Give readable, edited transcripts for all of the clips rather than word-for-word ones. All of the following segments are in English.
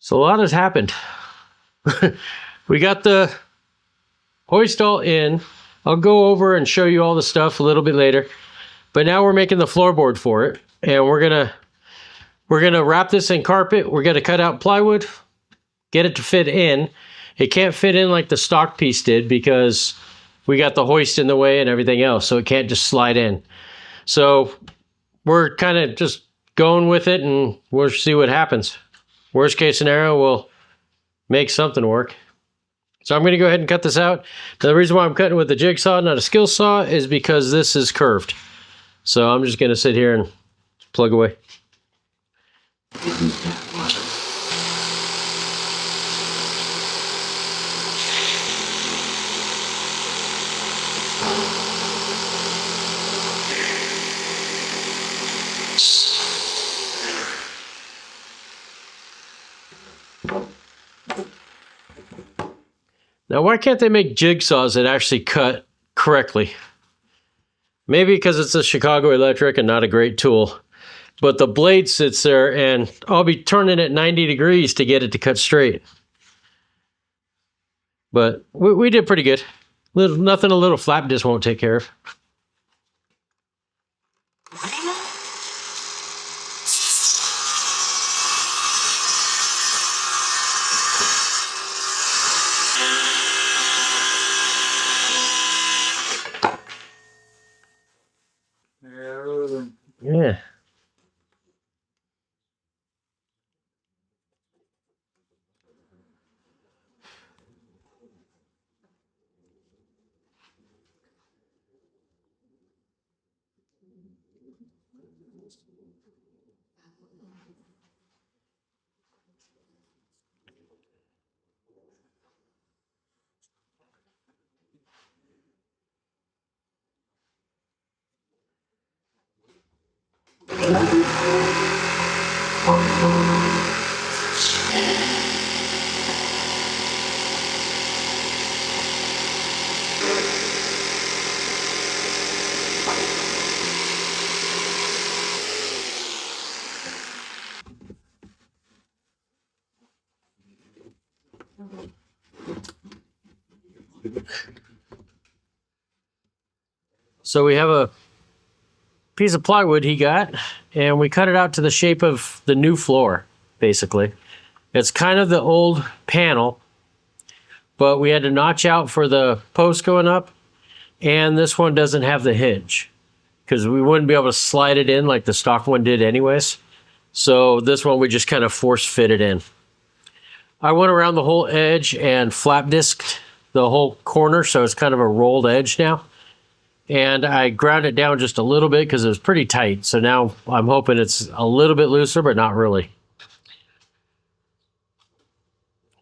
So a lot has happened. We got the hoist all in. I'll go over and show you all the stuff a little bit later. But now we're making the floorboard for it, and we're gonna wrap this in carpet. We're gonna cut out plywood, get it to fit in. It can't fit in like the stock piece did because we got the hoist in the way and everything else, so it can't just slide in. So we're kind of just going with it, and we'll see what happens. Worst case scenario, we'll make something work. So I'm going to go ahead and cut this out. Now, the reason why I'm cutting with a jigsaw, not a skill saw, is because this is curved. So I'm just going to sit here and plug away. Now, why can't they make jigsaws that actually cut correctly? Maybe because it's a Chicago Electric and not a great tool. But the blade sits there, and I'll be turning it 90 degrees to get it to cut straight. But we did pretty good. Nothing a little flap disc won't take care of. Yeah. So we have a piece of plywood he got, and we cut it out to the shape of the new floor, basically. It's kind of the old panel, but we had to notch out for the post going up, and this one doesn't have the hinge because we wouldn't be able to slide it in like the stock one did anyways. So this one we just kind of force fit it in. I went around the whole edge and flap disced the whole corner, so it's kind of a rolled edge now. And I ground it down just a little bit because it was pretty tight. So now I'm hoping it's a little bit looser, but not really.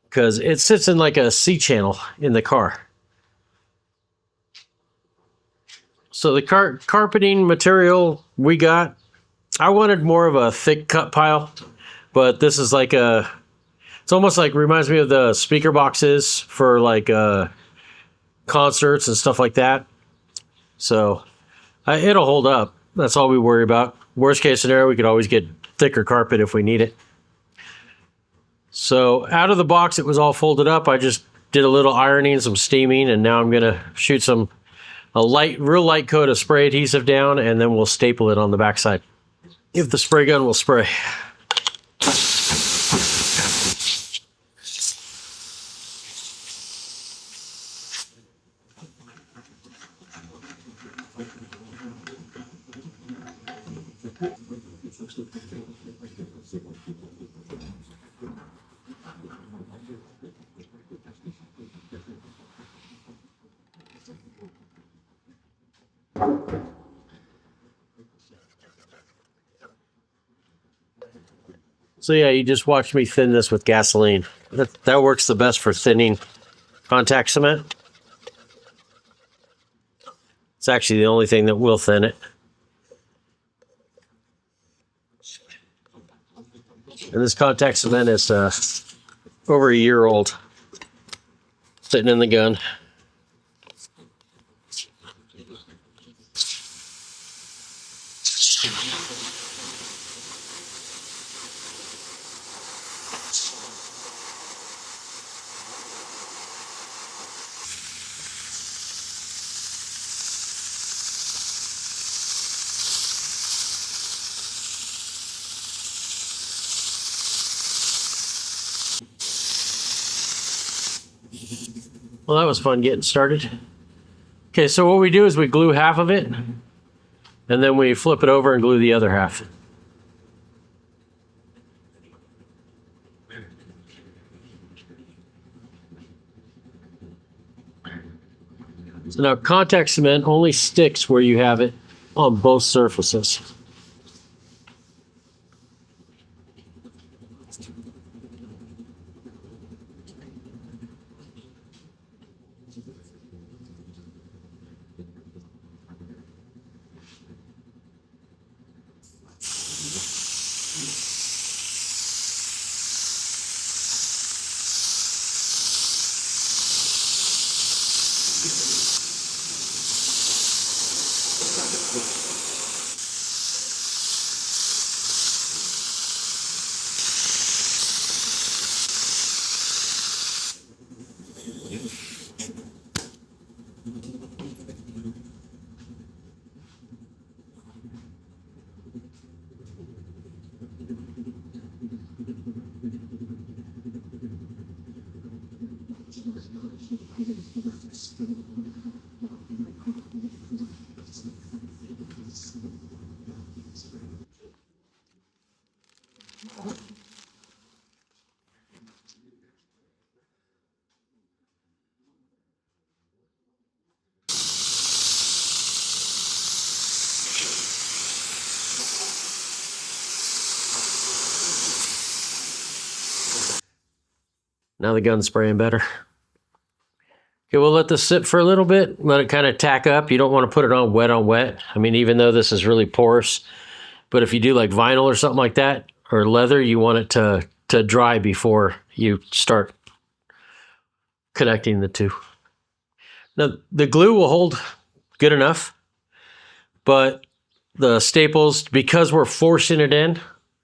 Because it sits in like a C channel in the car. So the carpeting material we got, I wanted more of a thick cut pile, but this is like it's almost like reminds me of the speaker boxes for like concerts and stuff like that. So it'll hold up. That's all we worry about. Worst case scenario, we could always get thicker carpet if we need it. So out of the box, it was all folded up. I just did a little ironing, some steaming, and now I'm going to shoot a real light coat of spray adhesive down, and then we'll staple it on the backside. If the spray gun will spray. So yeah, you just watched me thin this with gasoline. That works the best for thinning contact cement. It's actually the only thing that will thin it. And this contact cement is over a year old, sitting in the gun. Well, that was fun getting started. Okay, so what we do is we glue half of it, and then we flip it over and glue the other half. So now contact cement only sticks where you have it on both surfaces. Now the gun's spraying better. Okay, we'll let this sit for a little bit, let it kind of tack up. You don't want to put it on wet. I mean, even though this is really porous, but if you do like vinyl or something like that, or leather, you want it to dry before you start connecting the two. Now, the glue will hold good enough, but the staples, because we're forcing it in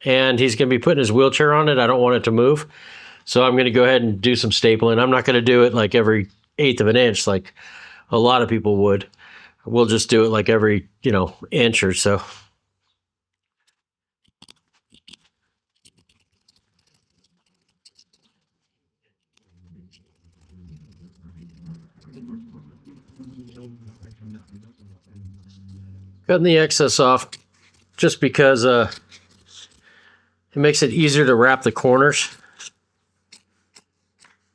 and he's going to be putting his wheelchair on it, I don't want it to move. So I'm going to go ahead and do some stapling. I'm not going to do it like every eighth of an inch like a lot of people would. We'll just do it like every, inch or so. Cutting the excess off just because it makes it easier to wrap the corners.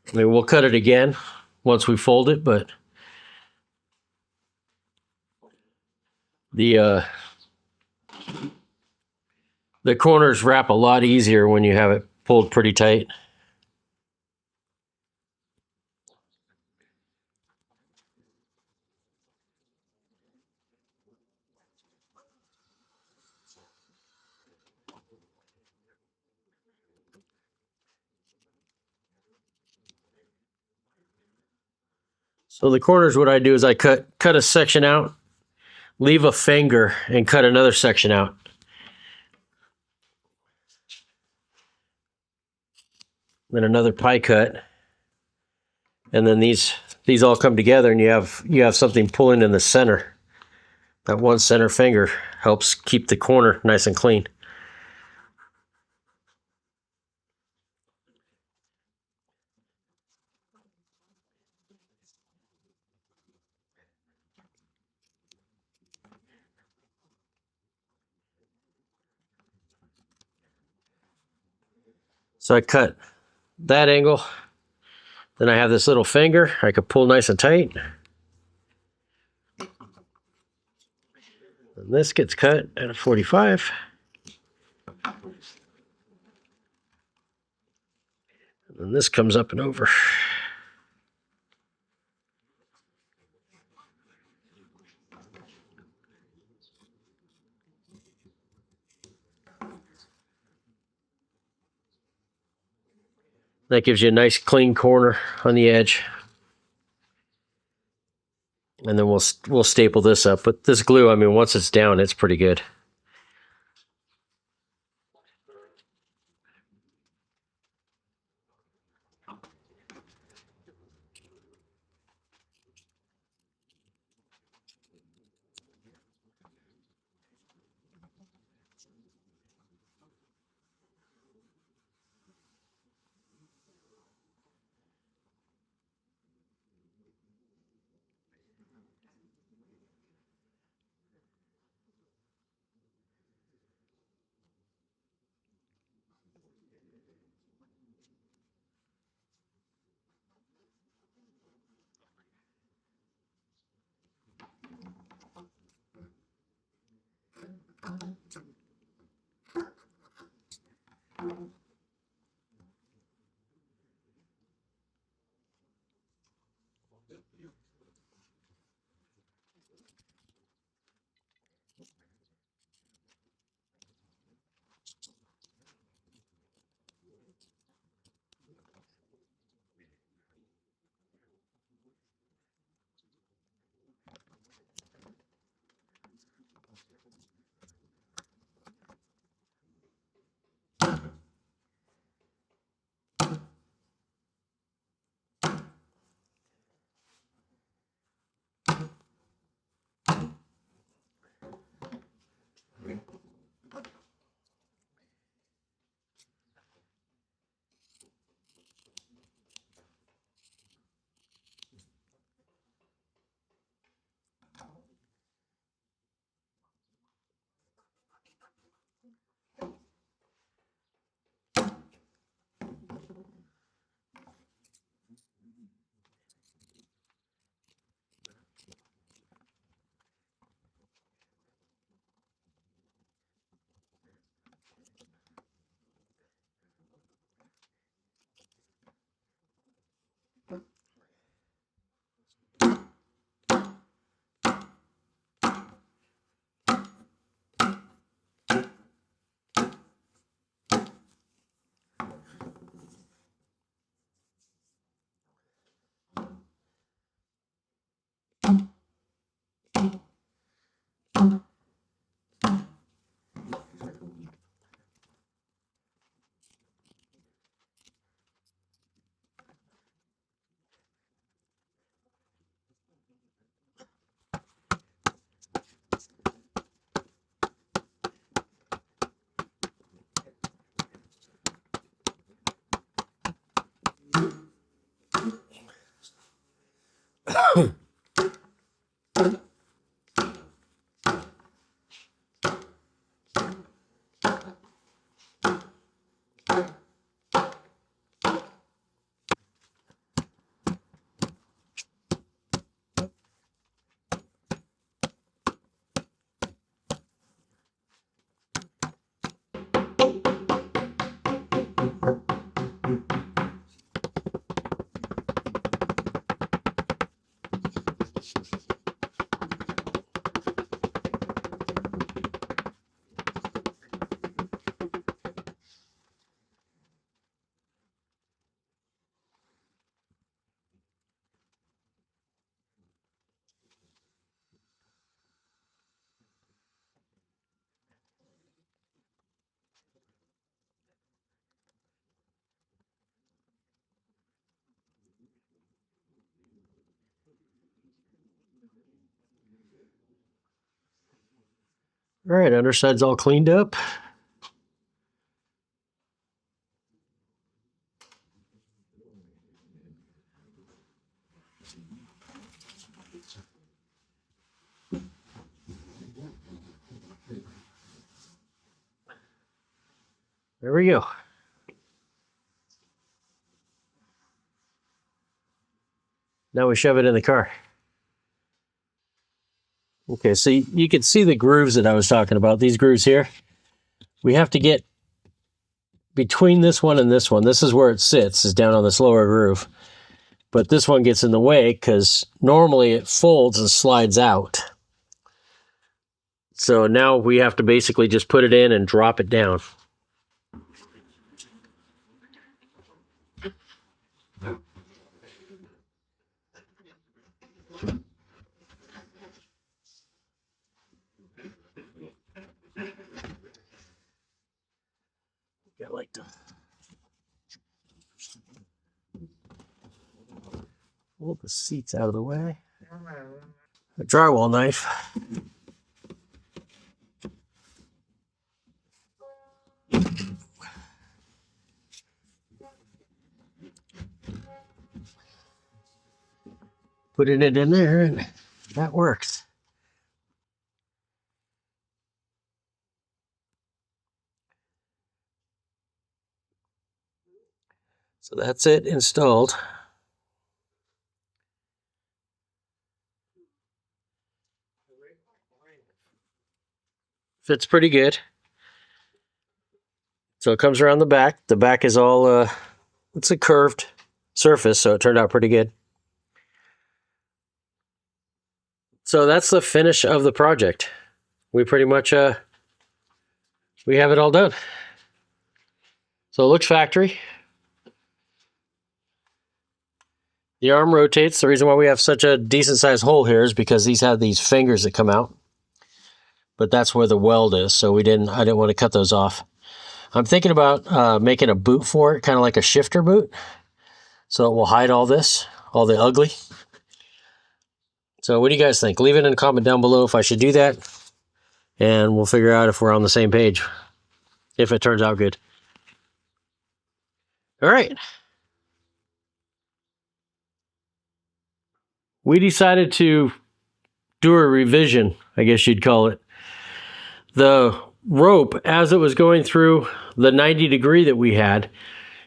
I mean, we'll cut it again once we fold it, but the corners wrap a lot easier when you have it pulled pretty tight. So the corners, what I do is I cut a section out, leave a finger, and cut another section out. Then another pie cut, and then these all come together, and you have something pulling in the center. That one center finger helps keep the corner nice and clean. So I cut that angle. Then I have this little finger I could pull nice and tight. And this gets cut at a 45. And this comes up and over. That gives you a nice clean corner on the edge. And then we'll staple this up. But this glue, I mean, once it's down, it's pretty good. All right, underside's all cleaned up. There we go. Now we shove it in the car. Okay, so you can see the grooves that I was talking about, these grooves here. We have to get between this one and this one. This is where it sits, is down on this lower groove. But this one gets in the way because normally it folds and slides out. So now we have to basically just put it in and drop it down. I like to pull the seats out of the way. A drywall knife. Putting it in there, and that works. So that's it installed. Fits pretty good. So it comes around the back. The back is all, it's a curved surface, so it turned out pretty good. So that's the finish of the project. We pretty much, we have it all done. So it looks factory. The arm rotates. The reason why we have such a decent sized hole here is because these have these fingers that come out. But that's where the weld is, so I didn't want to cut those off. I'm thinking about making a boot for it, kind of like a shifter boot. So it will hide all this, all the ugly. So what do you guys think? Leave it in a comment down below if I should do that. And we'll figure out if we're on the same page, if it turns out good. All right. We decided to do a revision, I guess you'd call it. The rope, as it was going through the 90 degree that we had,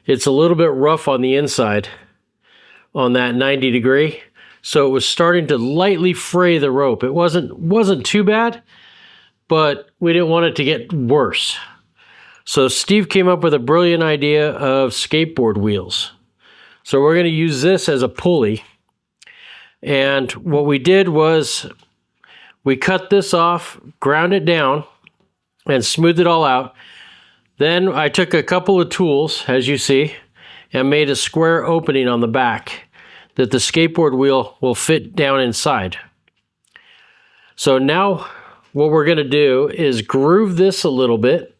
it's a little bit rough on the inside on that 90 degree. So it was starting to lightly fray the rope. It wasn't too bad, but we didn't want it to get worse. So Steve came up with a brilliant idea of skateboard wheels. So we're going to use this as a pulley. And what we did was we cut this off, ground it down, and smoothed it all out. Then I took a couple of tools, as you see, and made a square opening on the back that the skateboard wheel will fit down inside. So now what we're going to do is groove this a little bit.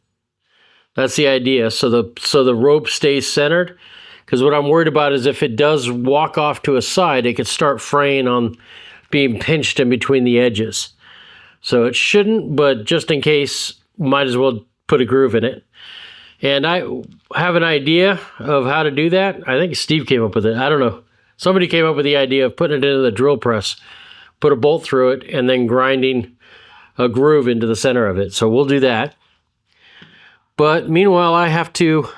That's the idea. So the rope stays centered. Because what I'm worried about is if it does walk off to a side, it could start fraying on being pinched in between the edges. So it shouldn't, but just in case, might as well put a groove in it. And I have an idea of how to do that. I think Steve came up with it. I don't know. Somebody came up with the idea of putting it into the drill press, put a bolt through it, and then grinding a groove into the center of it. So we'll do that. But meanwhile, I have to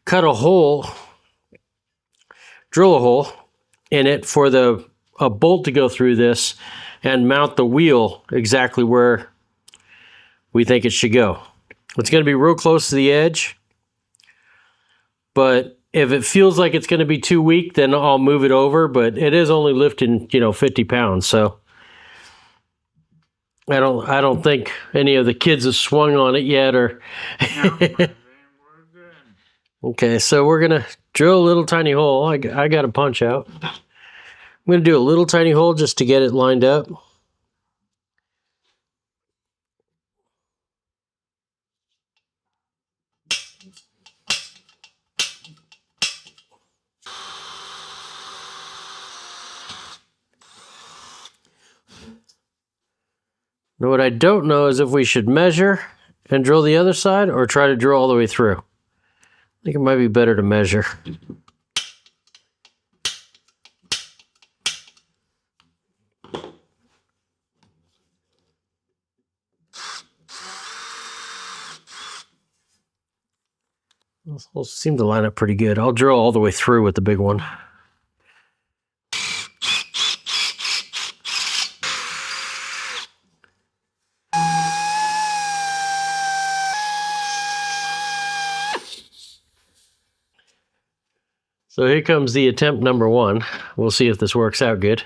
cut a hole, drill a hole in it for a bolt to go through this and mount the wheel exactly where we think it should go. It's going to be real close to the edge, but if it feels like it's going to be too weak, then I'll move it over, but it is only lifting, 50 pounds, so I don't think any of the kids have swung on it yet or Okay, so we're going to drill a little tiny hole. I got a punch out. I'm going to do a little tiny hole just to get it lined up. Now what I don't know is if we should measure and drill the other side or try to drill all the way through. I think it might be better to measure. Those seem to line up pretty good. I'll drill all the way through with the big one. So here comes the attempt number one. We'll see if this works out good.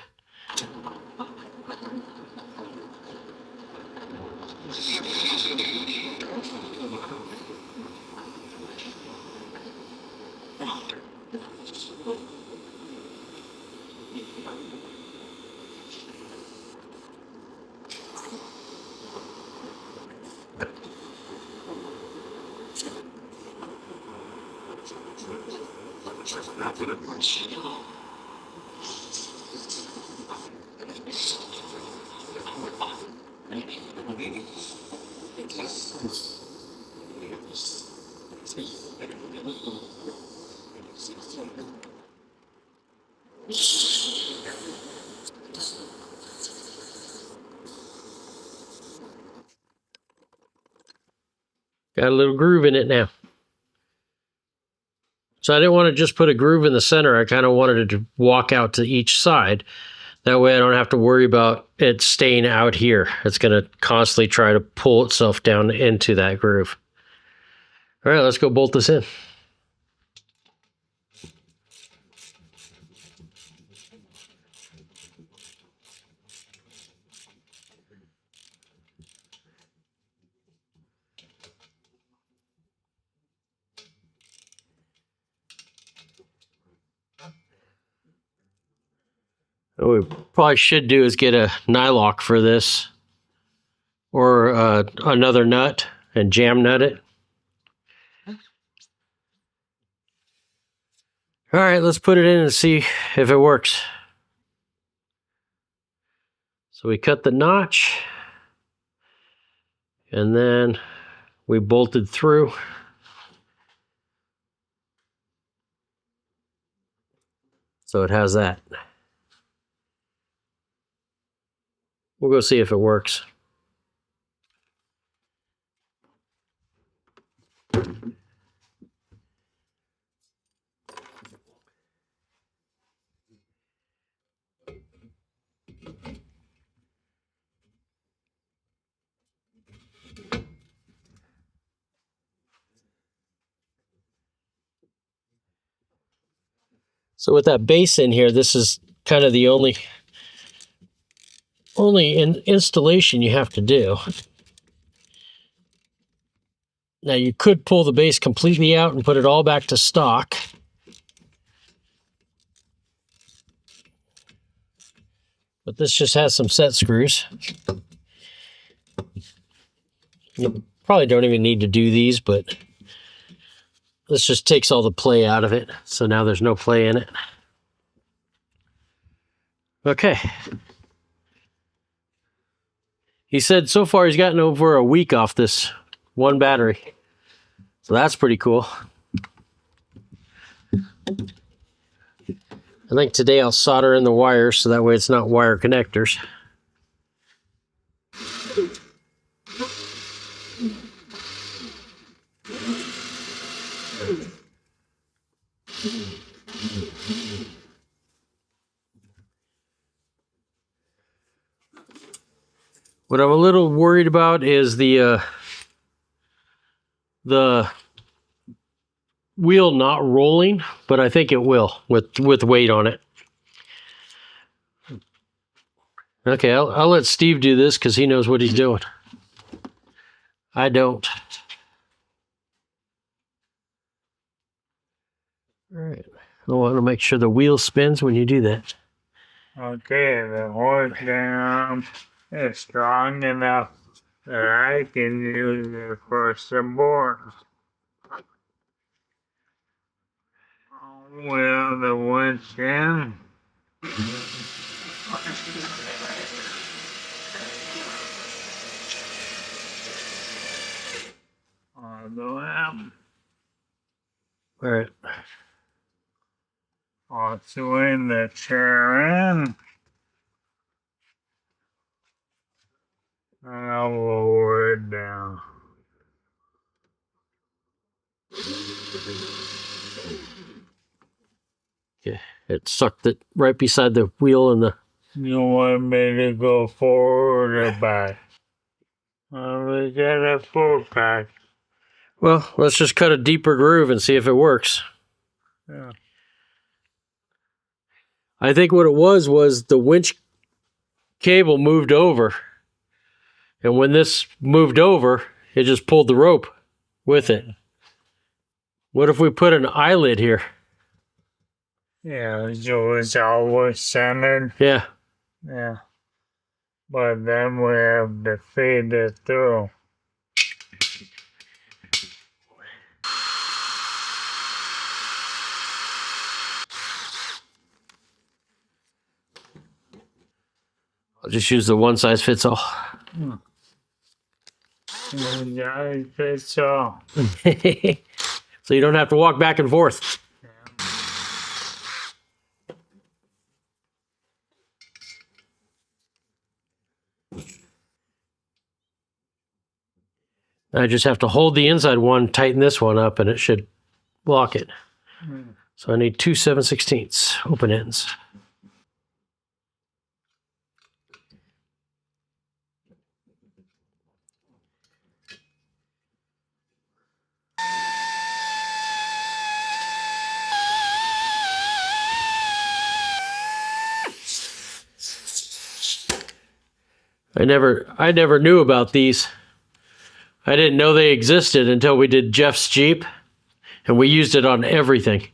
Got a little groove in it now. So I didn't want to just put a groove in the center. I kind of wanted it to walk out to each side. That way I don't have to worry about it staying out here. It's going to constantly try to pull itself down into that groove. All right, let's go bolt this in. What we probably should do is get a nylock for this, or another nut, and jam nut it. All right, let's put it in and see if it works. So we cut the notch, and then we bolted through. So it has that. We'll go see if it works. So with that base in here, this is kind of the only installation you have to do. Now you could pull the base completely out and put it all back to stock. But this just has some set screws. You probably don't even need to do these, but this just takes all the play out of it. So now there's no play in it. Okay. He said so far he's gotten over a week off this one battery. So that's pretty cool. I think today I'll solder in the wires so that way it's not wire connectors. What I'm a little worried about is the wheel not rolling, but I think it will with weight on it. Okay, I'll let Steve do this because he knows what he's doing. I don't. All right. I want to make sure the wheel spins when you do that. Okay, the horse arm is strong enough that I can use it for support. Wheel the winch in. On the lamp. All right. I'll swing the chair in. And I'll lower it down. Yeah, it sucked it right beside the wheel and the... You want me to go forward or back? We got a 4-pack. Well, let's just cut a deeper groove and see if it works. Yeah. I think what it was the winch cable moved over. And when this moved over, it just pulled the rope with it. What if we put an eyelid here? Yeah, so it's always centered. Yeah. Yeah. But then we have to feed it through. I'll just use the one size fits all. Yeah, it fits all. So you don't have to walk back and forth. I just have to hold the inside one, tighten this one up, and it should lock it. So I need 2 7/16 open ends. I never knew about these. I didn't know they existed until we did Jeff's Jeep, and we used it on everything.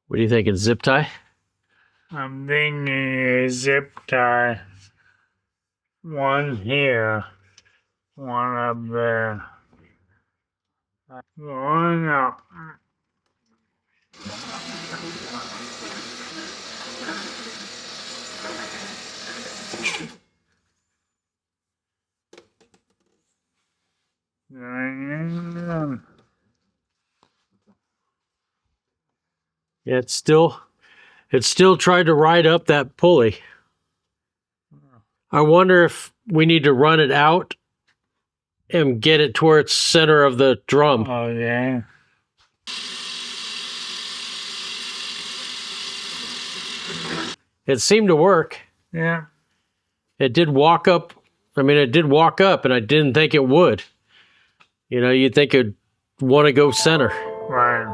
What do you think? It's zip tie? I'm thinking a zip tie. One here, one up there. One up. Yeah, it's still tried to ride up that pulley. I wonder if we need to run it out and get it towards center of the drum. Oh yeah. It seemed to work. Yeah. It did walk up. I mean, it did walk up, and I didn't think it would. You know, you'd think it'd want to go center. Right.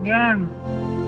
Done.